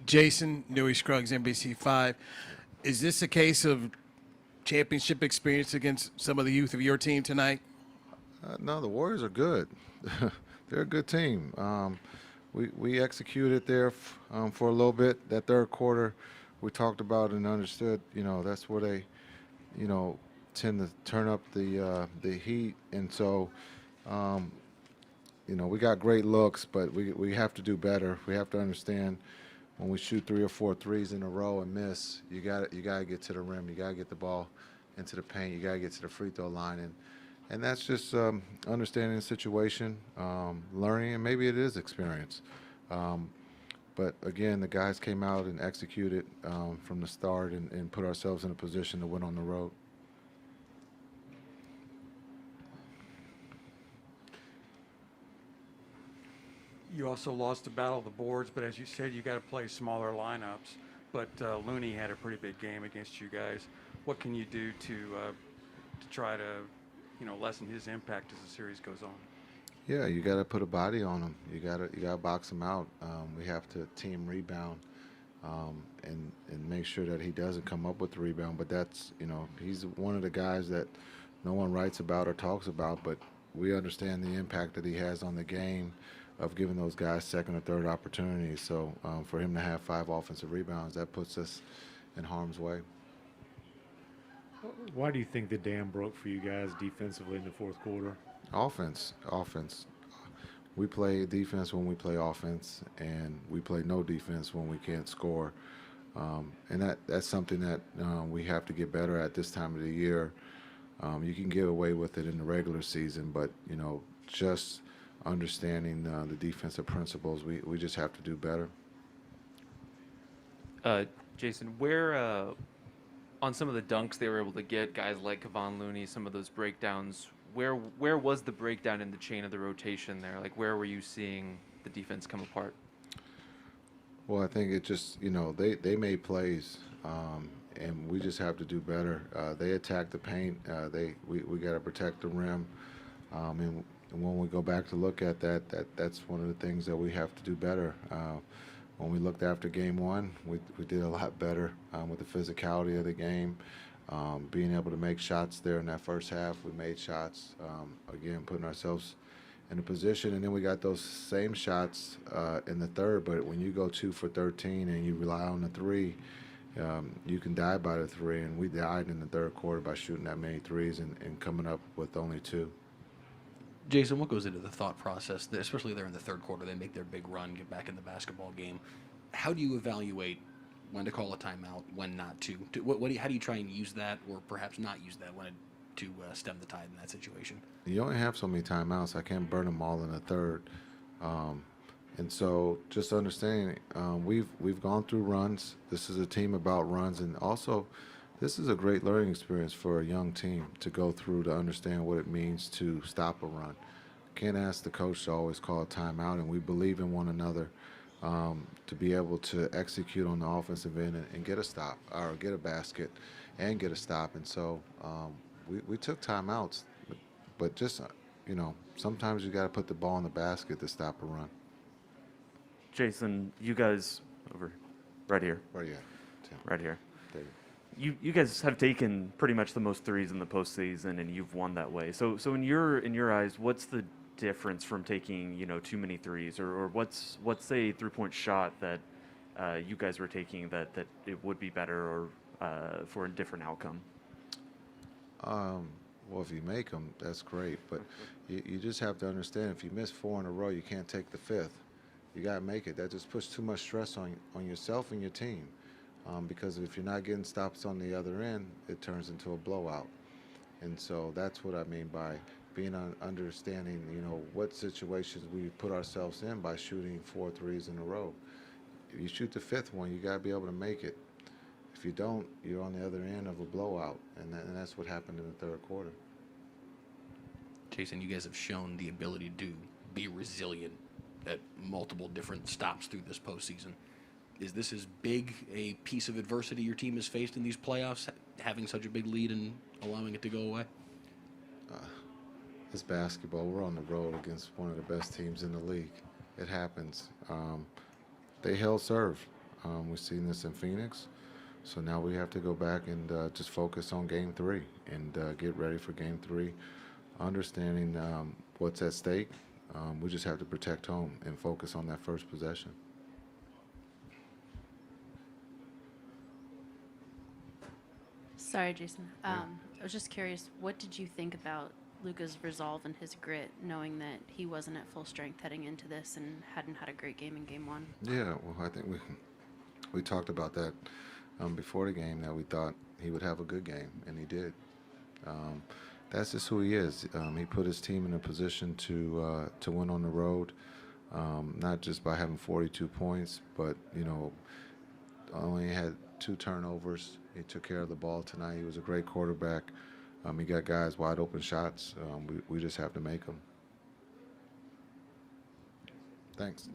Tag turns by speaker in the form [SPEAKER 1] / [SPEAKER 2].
[SPEAKER 1] Jason, Newey Scruggs, NBC5. Is this a case of championship experience against some of the youth of your team tonight?
[SPEAKER 2] No, the Warriors are good. They're a good team. We executed there for a little bit. That third quarter, we talked about and understood. That's where they, tend to turn up the heat, and so, we got great looks, but we have to do better. We have to understand when we shoot 3 or 4 threes in a row and miss, you got to get to the rim. You got to get the ball into the paint. You got to get to the free throw line, and that's just understanding the situation, learning, and maybe it is experience. But again, the guys came out and executed from the start and put ourselves in a position to win on the road.
[SPEAKER 3] You also lost the battle of the boards, but as you said, you got to play smaller lineups. But Looney had a pretty big game against you guys. What can you do to try to, lessen his impact as the series goes on?
[SPEAKER 2] Yeah, you got to put a body on him. You got to box him out. We have to team rebound and make sure that he doesn't come up with the rebound. But that's he's one of the guys that no one writes about or talks about. But we understand the impact that he has on the game of giving those guys second or third opportunities. So for him to have 5 offensive rebounds, that puts us in harm's way.
[SPEAKER 4] Why do you think the dam broke for you guys defensively in the fourth quarter?
[SPEAKER 2] Offense. We play defense when we play offense, and we play no defense when we can't score. And that's something that we have to get better at this time of the year. You can get away with it in the regular season, but just understanding the defensive principles, we just have to do better.
[SPEAKER 5] Jason, where on some of the dunks they were able to get, guys like Kevon Looney, some of those breakdowns, where was the breakdown in the chain of the rotation there? Like, where were you seeing the defense come apart?
[SPEAKER 2] Well, I think it just, they made plays, and we just have to do better. They attack the paint. We got to protect the rim. And when we go back to look at that's one of the things that we have to do better. When we looked after game 1, we did a lot better with the physicality of the game, being able to make shots there in that first half. We made shots, again, putting ourselves in a position, and then we got those same shots in the third. But when you go 2 for 13 and you rely on the 3, you can die by the 3, and we died in the third quarter by shooting that many threes and coming up with only 2.
[SPEAKER 6] Jason, what goes into the thought process, especially there in the third quarter? They make their big run, get back in the basketball game. How do you evaluate when to call a timeout, when not to? How do you try and use that, or perhaps not use that to stem the tide in that situation?
[SPEAKER 2] You only have so many timeouts. I can't burn them all in the third. And so just understanding, we've gone through runs. This is a team about runs, and also this is a great learning experience for a young team to go through to understand what it means to stop a run. Can't ask the coach to always call a timeout, and we believe in one another to be able to execute on the offensive end and get a stop or get a basket and get a stop. And so we took timeouts, but just, sometimes you got to put the ball in the basket to stop a run.
[SPEAKER 7] Jason, you guys right here.
[SPEAKER 2] Where are you at, Tim?
[SPEAKER 7] Right here.
[SPEAKER 2] There.
[SPEAKER 7] You guys have taken pretty much the most threes in the postseason, and you've won that way. So in your eyes, what's the difference from taking too many threes, or what's a 3-point shot that you guys were taking that it would be better or for a different outcome?
[SPEAKER 2] Well, if you make them, that's great, but you just have to understand, if you miss 4 in a row, you can't take the 5th. You got to make it. That just puts too much stress on yourself and your team. Because if you're not getting stops on the other end, it turns into a blowout. And so that's what I mean by being understanding, what situations we put ourselves in by shooting 4 threes in a row. If you shoot the 5th one, you got to be able to make it. If you don't, you're on the other end of a blowout, and that's what happened in the third quarter.
[SPEAKER 6] Jason, you guys have shown the ability to be resilient at multiple different stops through this postseason. Is this as big a piece of adversity your team has faced in these playoffs, having such a big lead and allowing it to go away?
[SPEAKER 2] It's basketball. We're on the road against one of the best teams in the league. It happens. They held serve. We've seen this in Phoenix. So now we have to go back and just focus on Game 3 and get ready for Game 3, understanding what's at stake. We just have to protect home and focus on that first possession.
[SPEAKER 8] Sorry, Jason. I was just curious, what did you think about Luka's resolve and his grit, knowing that he wasn't at full strength heading into this and hadn't had a great game in Game 1?
[SPEAKER 2] Yeah, well, I think we talked about that before the game, that we thought he would have a good game, and he did. That's just who he is. He put his team in a position to win on the road, not just by having 42 points, but only had 2 turnovers. He took care of the ball tonight. He was a great quarterback. He got guys wide open shots. We just have to make them. Thanks.